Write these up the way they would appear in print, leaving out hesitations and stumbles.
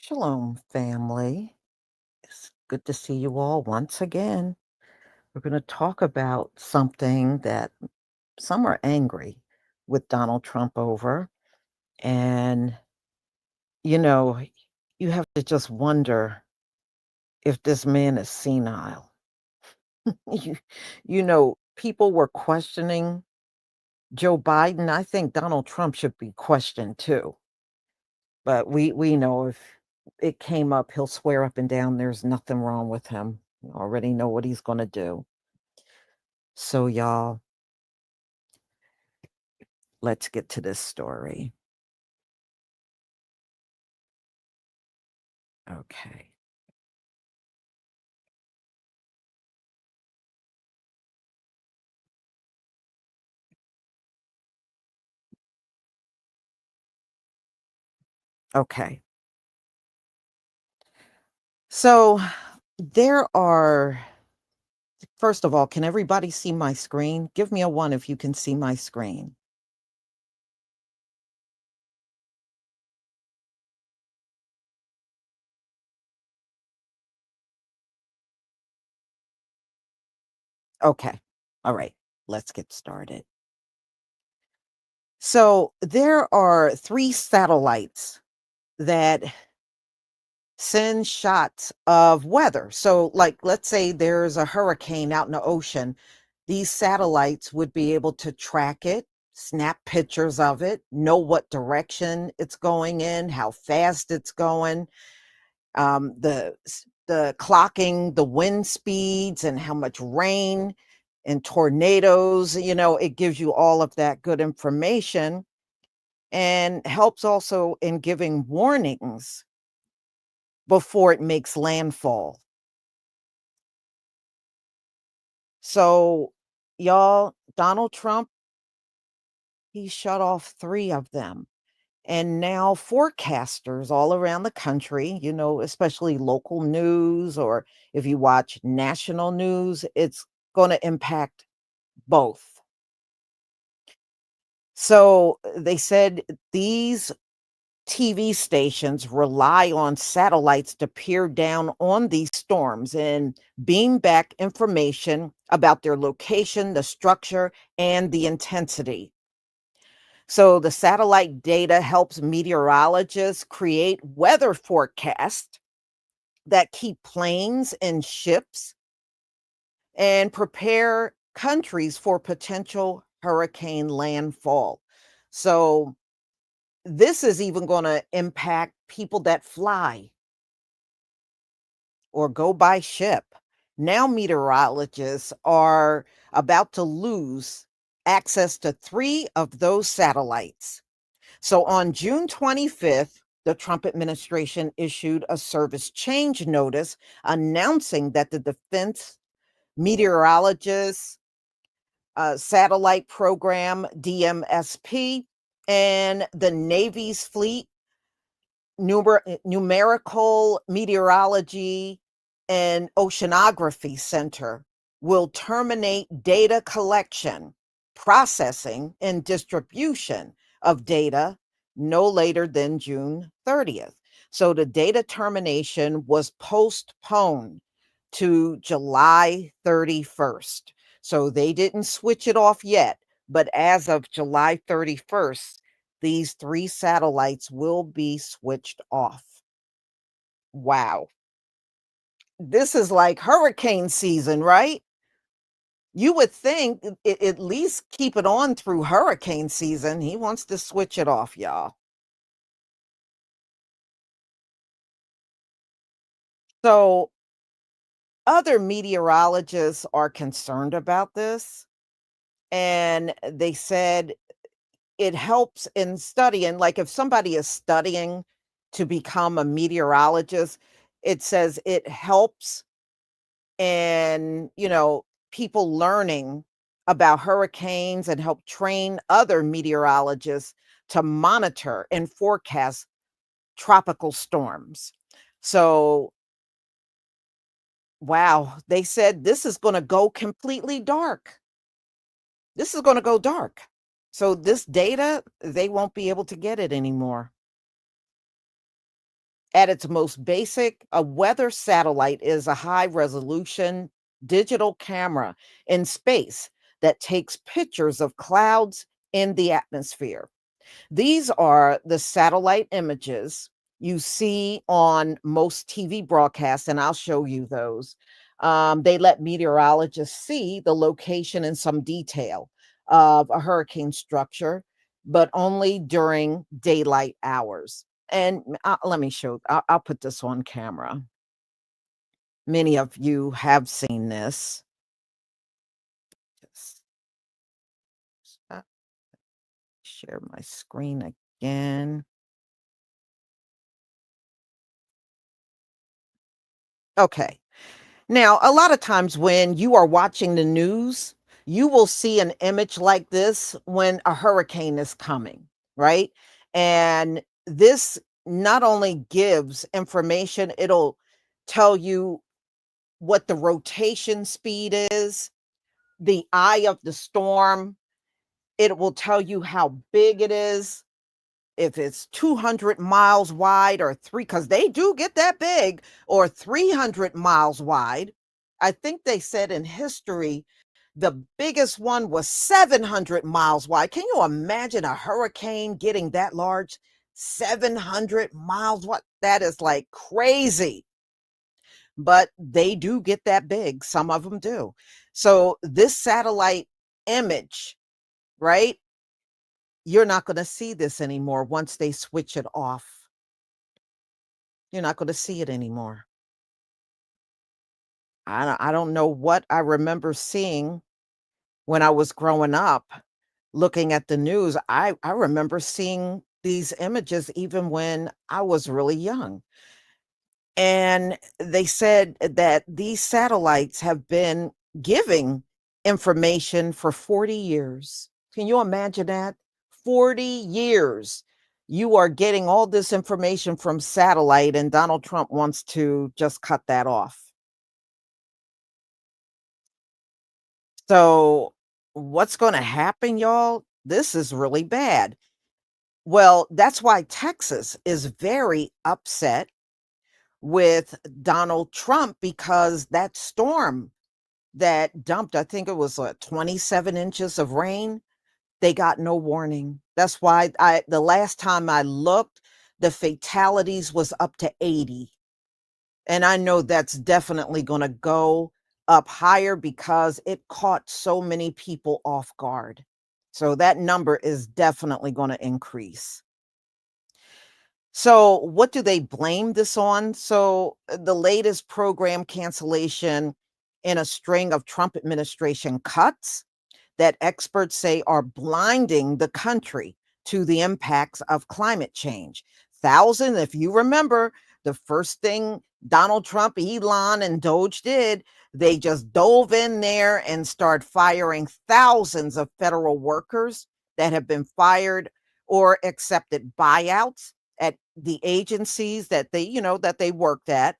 Shalom, family. It's good to see you all once again. We're going to talk about something that some are angry with Donald Trump over. And, you know, you have to just wonder if this man is senile. you, people were questioning Joe Biden. I think Donald Trump should be questioned too. But we know if it came up, he'll swear up and down there's nothing wrong with him. You already know what he's gonna do. So y'all, let's get to this story. Okay. Okay. So there are first of all, can everybody see my screen? Give me a 1 if you can see my screen. Okay. All right. Let's get started. So there are 3 satellites that send shots of weather. So, like, let's say there's a hurricane out in the ocean. These satellites would be able to track it, snap pictures of it, know what direction it's going in, how fast it's going, the clocking the wind speeds and how much rain and tornadoes. It gives you all of that good information and helps also in giving warnings before it makes landfall. So, y'all, Donald Trump, he shut off 3 of them. And now forecasters all around the country, especially local news, or if you watch national news, it's going to impact both. So they said these TV stations rely on satellites to peer down on these storms and beam back information about their location, the structure, and the intensity. So the satellite data helps meteorologists create weather forecasts that keep planes and ships and prepare countries for potential hurricane landfall. So this is even going to impact people that fly or go by ship. Now, meteorologists are about to lose access to 3 of those satellites. So on June 25th, the Trump administration issued a service change notice announcing that the Defense Meteorologists Satellite Program, DMSP, and the Navy's Fleet Numerical Meteorology and Oceanography Center will terminate data collection, processing, and distribution of data no later than June 30th. So the data termination was postponed to July 31st. So they didn't switch it off yet, but as of July 31st, these 3 satellites will be switched off. Wow. This is like hurricane season, right? You would think at least keep it on through hurricane season. He wants to switch it off, y'all. So other meteorologists are concerned about this, and they said it helps in studying. Like if somebody is studying to become a meteorologist, it says it helps and people learning about hurricanes and help train other meteorologists to monitor and forecast tropical storms. So wow, they said this is going to go completely dark. This is going to go dark. So this data, they won't be able to get it anymore. At its most basic, a weather satellite is a high resolution digital camera in space that takes pictures of clouds in the atmosphere. These are the satellite images you see on most TV broadcasts, and I'll show you those. They let meteorologists see the location in some detail of a hurricane structure, but only during daylight hours. And let me show, I'll put this on camera. Many of you have seen this. Just share my screen again. Okay. Now, a lot of times when you are watching the news, you will see an image like this when a hurricane is coming, right? And this not only gives information, it'll tell you what the rotation speed is, the eye of the storm. It will tell you how big it is, if it's 200 miles wide or three, because they do get that big, or 300 miles wide. I think they said in history, the biggest one was 700 miles wide. Can you imagine a hurricane getting that large? 700 miles. What? That is like crazy. But they do get that big. Some of them do. So this satellite image, right? You're not going to see this anymore once they switch it off. You're not gonna see it anymore. I don't know what I remember seeing when I was growing up, looking at the news. I remember seeing these images even when I was really young. And they said that these satellites have been giving information for 40 years. Can you imagine that? 40 years. You are getting all this information from satellite, and Donald Trump wants to just cut that off. So, what's going to happen, y'all? This is really bad. Well, that's why Texas is very upset with Donald Trump, because that storm that dumped, I think it was 27 inches of rain, they got no warning. That's why the last time I looked, the fatalities was up to 80. And I know that's definitely going to go up higher because it caught so many people off guard. So that number is definitely going to increase. So, what do they blame this on? So, the latest program cancellation in a string of Trump administration cuts that experts say are blinding the country to the impacts of climate change. Thousand, if you remember, the first thing Donald Trump, Elon, and Doge did, they just dove in there and start firing thousands of federal workers that have been fired or accepted buyouts at the agencies that they worked at.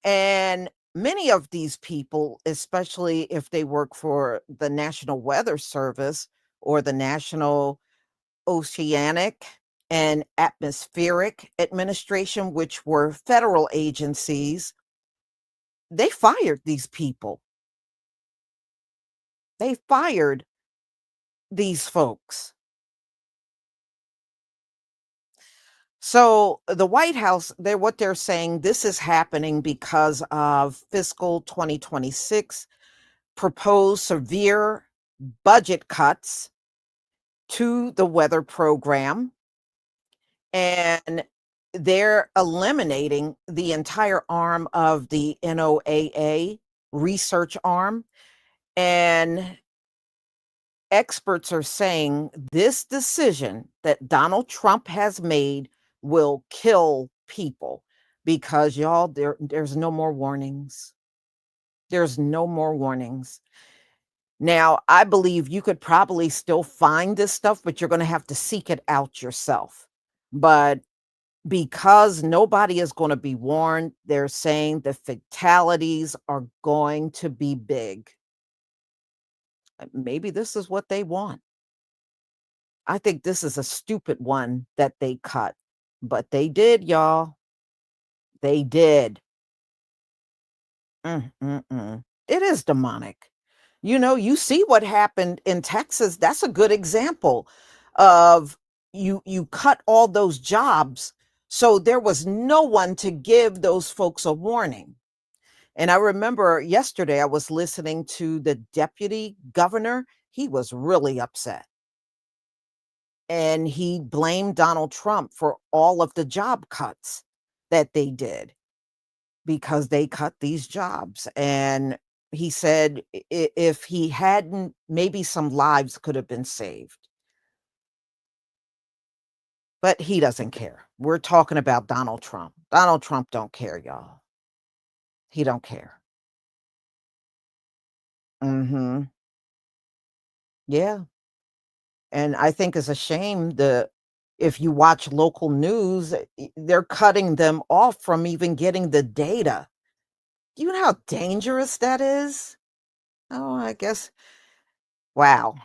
And many of these people, especially if they work for the National Weather Service or the National Oceanic and Atmospheric Administration, which were federal agencies, they fired these people. They fired these folks. So the White House, they're saying this is happening because of fiscal 2026 proposed severe budget cuts to the weather program, and they're eliminating the entire arm of the NOAA research arm. And experts are saying this decision that Donald Trump has made will kill people because, y'all, there's no more warnings. There's no more warnings. Now, I believe you could probably still find this stuff, but you're going to have to seek it out yourself. But because nobody is going to be warned, they're saying the fatalities are going to be big. Maybe this is what they want. I think this is a stupid one that they cut, but they did, y'all. They did. It is demonic. You see what happened in Texas. That's a good example of you cut all those jobs, so there was no one to give those folks a warning. And I remember yesterday I was listening to the deputy governor. He was really upset. And he blamed Donald Trump for all of the job cuts that they did because they cut these jobs. And he said if he hadn't, maybe some lives could have been saved. But he doesn't care. We're talking about Donald Trump. Donald Trump don't care, y'all. He don't care. Mhm. Yeah. And I think it's a shame the if you watch local news, they're cutting them off from even getting the data. Do you know how dangerous that is? Oh, I guess wow.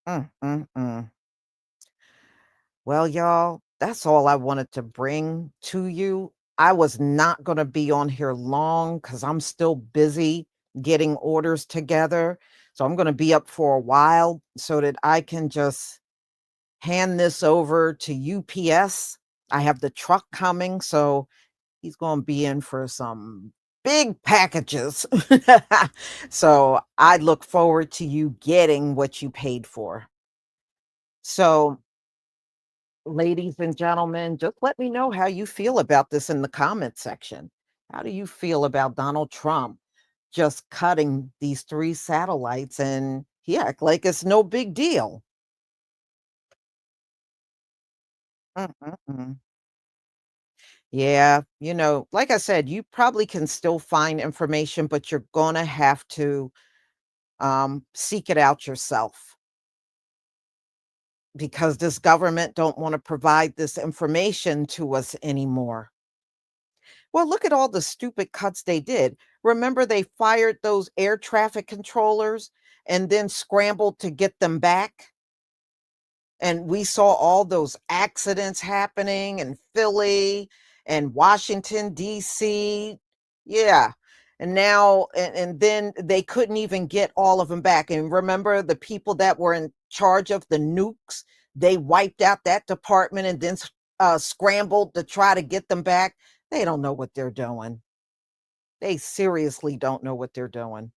Mm. Well, y'all, that's all I wanted to bring to you. I was not going to be on here long because I'm still busy getting orders together. So I'm going to be up for a while so that I can just hand this over to UPS. I have the truck coming, so he's going to be in for some big packages. So I look forward to you getting what you paid for. So, ladies and gentlemen, just let me know how you feel about this in the comment section. How do you feel about Donald Trump just cutting these three satellites and he act like it's no big deal? Mm-mm-mm. Yeah, like I said, you probably can still find information, but you're gonna have to seek it out yourself because this government don't want to provide this information to us anymore. Well, look at all the stupid cuts they did. Remember, they fired those air traffic controllers and then scrambled to get them back? And we saw all those accidents happening in Philly and Washington, DC. Yeah. And now, and then they couldn't even get all of them back. And remember the people that were in charge of the nukes, they wiped out that department and then scrambled to try to get them back. They don't know what they're doing. They seriously don't know what they're doing.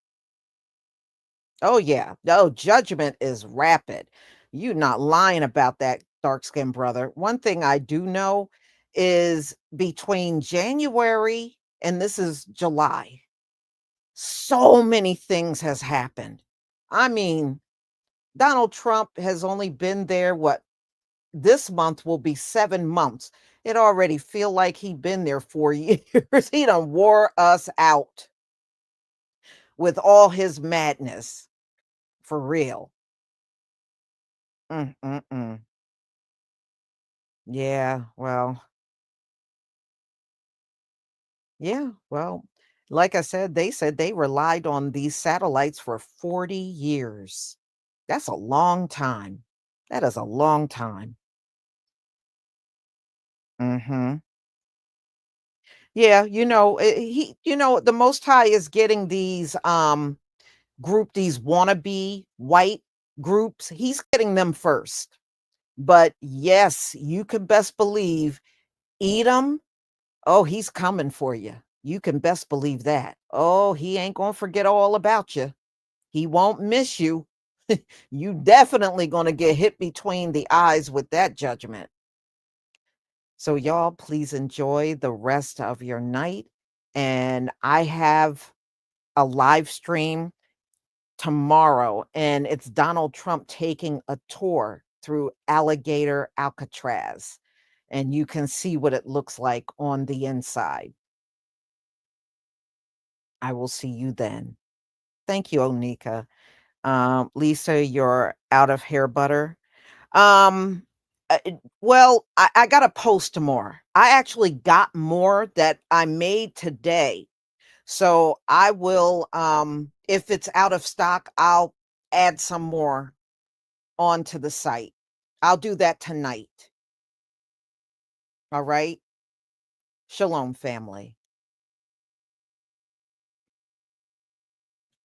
Oh, yeah. No, judgment is rapid. You not lying about that, dark skinned brother. One thing I do know is between January and this is July, so many things has happened. I mean, Donald Trump has only been there, what, this month will be 7 months. It already feel like he been there 4 years. He done wore us out with all his madness, for real. Mm. Yeah, well, yeah, well, like I said they relied on these satellites for 40 years. That's a long time. That is a long time. Mhm. Yeah, the Most High is getting these wannabe white groups. He's getting them first. But yes, you can best believe Edom. Oh, he's coming for you. You can best believe that. Oh, he ain't gonna forget all about you. He won't miss you. You definitely gonna get hit between the eyes with that judgment. So y'all, please enjoy the rest of your night. And I have a live stream tomorrow, and it's Donald Trump taking a tour through Alligator Alcatraz. And you can see what it looks like on the inside. I will see you then. Thank you, Onika. Lisa, you're out of hair butter. Well, I got to post more. I actually got more that I made today. So I will, if it's out of stock, I'll add some more onto the site. I'll do that tonight. All right. Shalom, family.